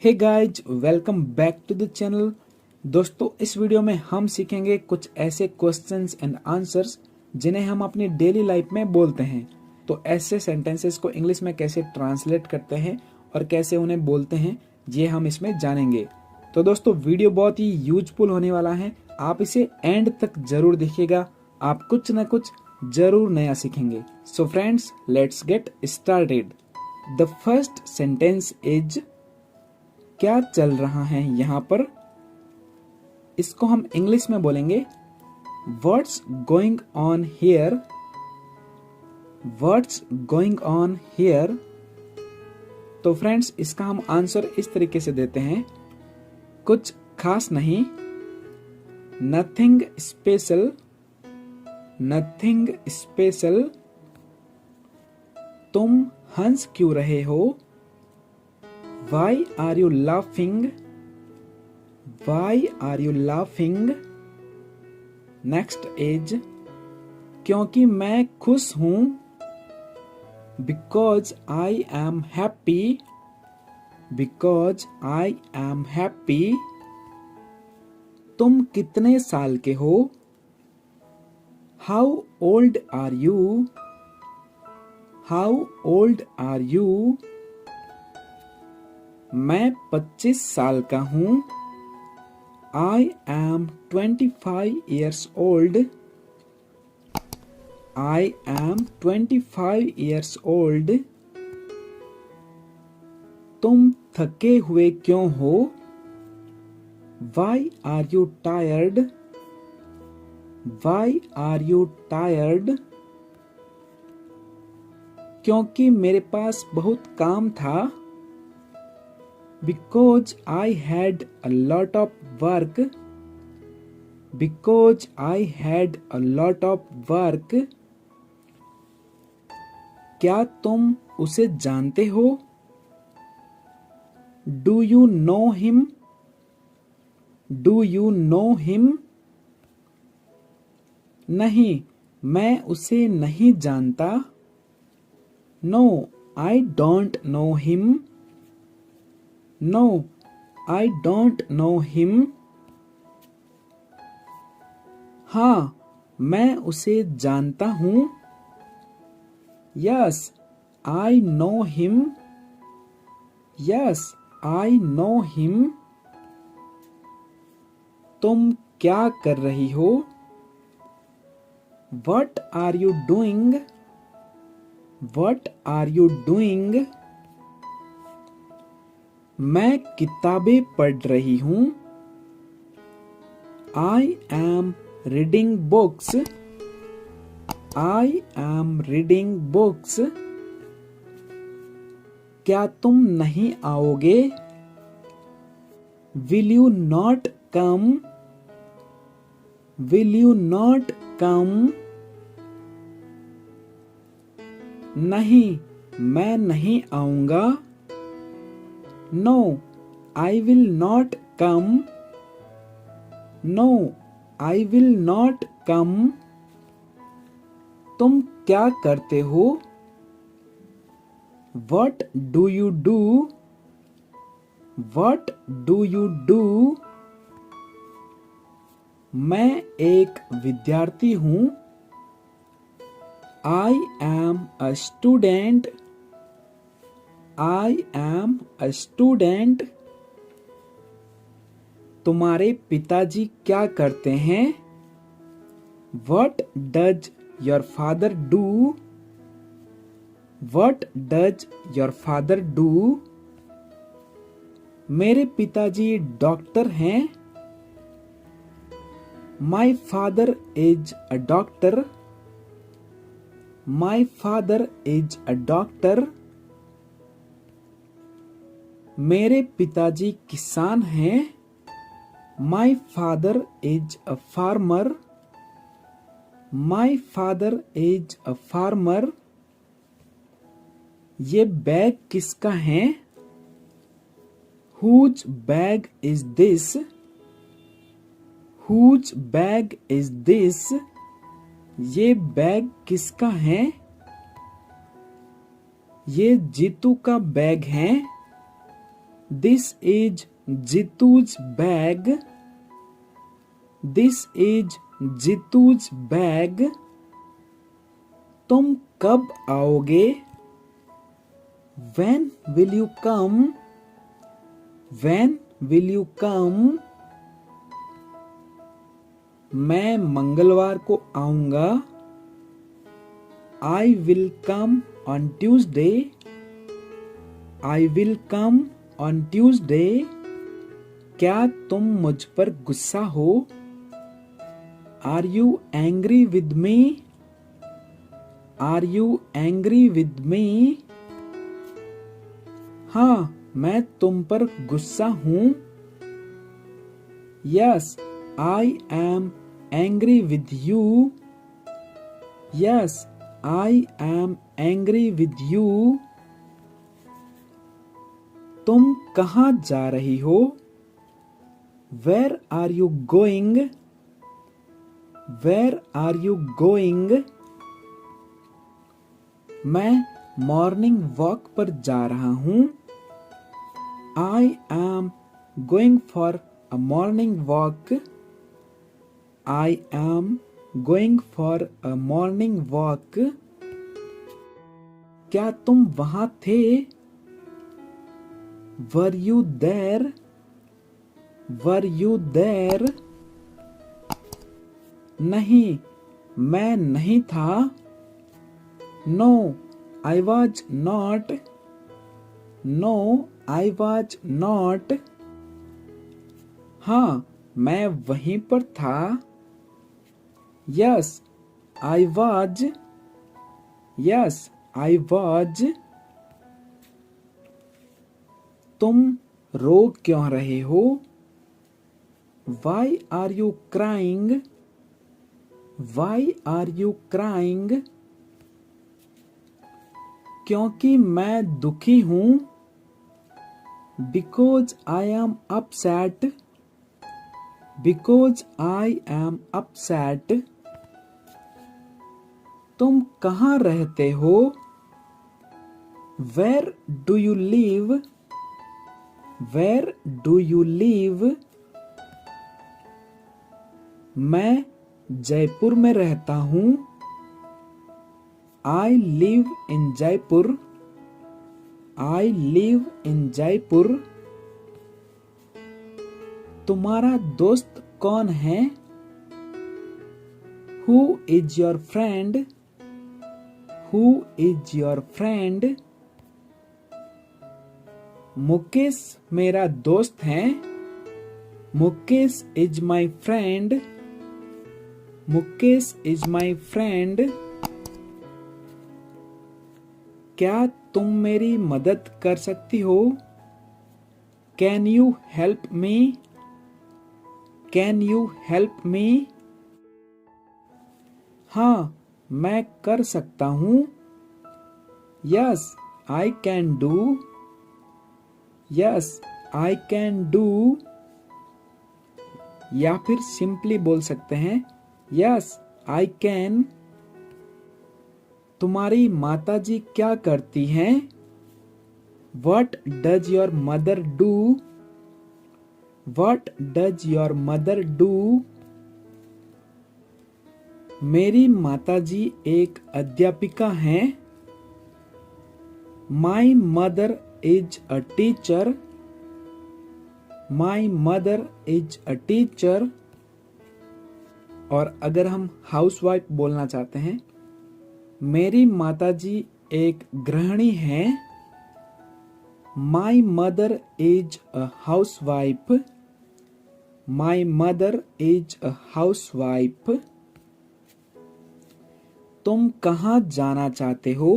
Hey guys, welcome back to the channel. दोस्तों, इस video में हम सीखेंगे कुछ ऐसे क्वेश्चंस एंड आंसर्स जिन्हें हम अपनी डेली लाइफ में बोलते हैं। तो ऐसे सेंटेंसेस को इंग्लिश में कैसे ट्रांसलेट करते हैं और कैसे उन्हें बोलते हैं, ये हम इसमें जानेंगे। तो दोस्तों, वीडियो बहुत ही यूजफुल होने वाला है। आप इसे एंड तक जरूर देखिएगा, आप कुछ न कुछ जरूर नया सीखेंगे। So friends, let's get started. The first sentence is, क्या चल रहा है यहाँ पर। इसको हम इंग्लिश में बोलेंगे what's going on here. What's going on here. तो फ्रेंड्स, इसका हम आंसर इस तरीके से देते हैं, कुछ खास नहीं, नथिंग स्पेशल, नथिंग स्पेशल। तुम हंस क्यों रहे हो। Why are you laughing? Why are you laughing? Next is, क्योंकि मैं खुश हूँ। Because I am happy. Because I am happy. तुम कितने साल के हो। How old are you? How old are you? मैं 25 साल का हूँ। I am 25 years old. I am 25 years old. तुम थके हुए क्यों हो। Why are you tired? Why are you tired? क्योंकि मेरे पास बहुत काम था। Because I had a lot of work. Because I had a lot of work. क्या तुम उसे जानते हो। Do you know him? Do you know him? नहीं, मैं उसे नहीं जानता। No, I don't know him. No, I don't know him. हाँ, मैं उसे जानता हूँ। Yes, I know him. Yes, I know him. तुम क्या कर रही हो। What are you doing? What are you doing? मैं किताबें पढ़ रही हूँ। I am reading books. I am reading books. क्या तुम नहीं आओगे। Will you not come? Will you not come? नहीं, मैं नहीं आऊंगा। No, I will not come. No, I will not come. तुम क्या करते हो। What do you do? What do you do? मैं एक विद्यार्थी हूँ। I am a student. I am a student. तुम्हारे पिताजी क्या करते हैं। What does your father do? What does your father do? मेरे पिताजी डॉक्टर हैं। My father is a doctor. My father is a doctor. मेरे पिताजी किसान हैं। My father is a farmer. My father is a farmer. ये bag किसका है। Whose bag is this? Whose bag is this? ये बैग किसका है। ये जीतू का बैग है। This is Jeetu's bag. This is Jeetu's bag. तुम कब आओगे? When will you come? When will you come? मैं मंगलवार को आऊंगा। I will come on Tuesday. I will come on Tuesday. क्या तुम मुझ पर गुस्सा हो? Are you angry with me? Are you angry with me? हाँ, मैं तुम पर गुस्सा हूँ। Yes, I am angry with you. Yes, I am angry with you. तुम कहाँ जा रही हो? Where are you going? Where are you going? मैं मॉर्निंग वॉक पर जा रहा हूँ। I am going for a morning walk. I am going for a morning walk. क्या तुम वहां थे? Were you there? Were you there? नहीं, मैं नहीं था। No, I was not. No, I was not. हाँ, मैं वहीं पर था। Yes, I was. Yes, I was. तुम रो क्यों रहे हो? Why are you crying? Why are you crying? क्योंकि मैं दुखी हूँ। Because I am upset. Because I am upset. तुम कहाँ रहते हो? Where do you live? Where do you live? मैं जयपुर में रहता हूँ। I live in Jaipur. I live in Jaipur. तुम्हारा दोस्त कौन है? Who is your friend? Who is your friend? Mukesh मेरा दोस्त है। Mukesh is my friend. Mukesh is my friend. क्या तुम मेरी मदद कर सकती हो? Can you help me? Can you help me? हाँ, मैं कर सकता हूँ। Yes, I can do. Yes, I can do. या फिर सिंपली बोल सकते हैं Yes, I can. तुम्हारी माताजी क्या करती हैं? What does your mother do? What does your mother do? मेरी माताजी एक अध्यापिका हैं। My mother is a teacher. My mother is a teacher. और अगर हम हाउसवाइफ बोलना चाहते हैं, मेरी माताजी एक गृहिणी हैं। My mother is a housewife. My mother is a housewife. तुम कहाँ जाना चाहते हो?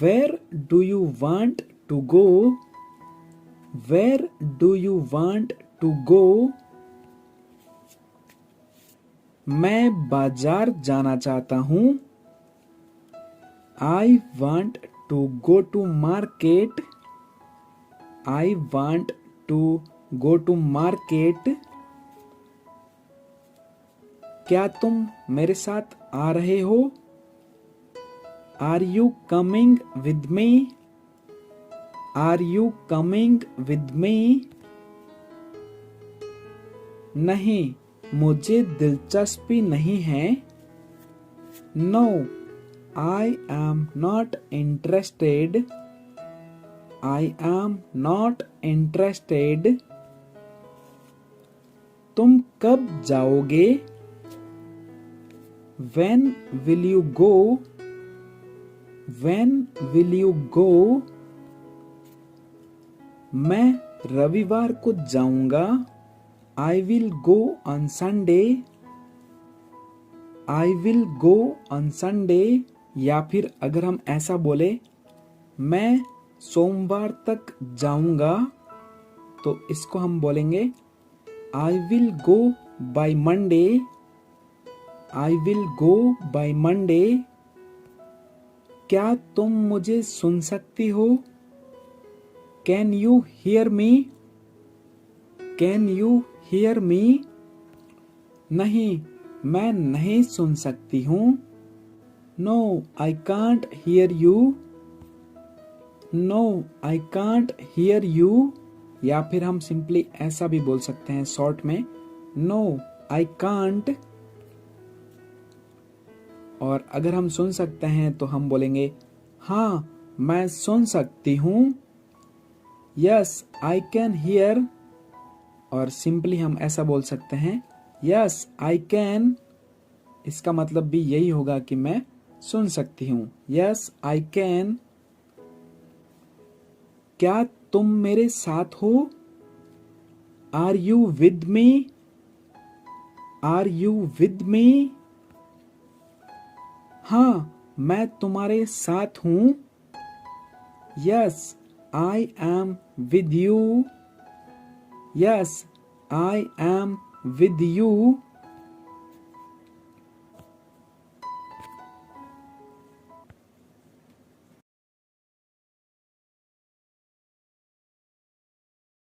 Where do you want to go? Where do you want to go? मैं बाजार जाना चाहता हूँ। I want to go to market. I want to go to market. क्या तुम मेरे साथ आ रहे हो? Are you coming with me? Are you coming with me? नहीं, मुझे दिलचस्पी नहीं है। No, I am not interested. I am not interested. तुम कब जाओगे? When will you go? When will you go? मैं रविवार को जाऊंगा। I will go on Sunday. I will go on Sunday. या फिर अगर हम ऐसा बोले, मैं सोमवार तक जाऊंगा, तो इसको हम बोलेंगे I will go by Monday. I will go by Monday. क्या तुम मुझे सुन सकती हो? Can you hear me? Can you hear me? नहीं, मैं नहीं सुन सकती हूँ। No, I can't hear you. No, I can't hear you. या फिर हम सिंपली ऐसा भी बोल सकते हैं शॉर्ट में, No, I can't. और अगर हम सुन सकते हैं तो हम बोलेंगे, हाँ, मैं सुन सकती हूँ। Yes, I can hear. और सिंपली हम ऐसा बोल सकते हैं, Yes, I can. इसका मतलब भी यही होगा कि मैं सुन सकती हूँ। Yes, I can. क्या तुम मेरे साथ हो? Are you with me? Are you with me? हाँ, मैं तुम्हारे साथ हूँ। Yes, I am with you. Yes, I am with you.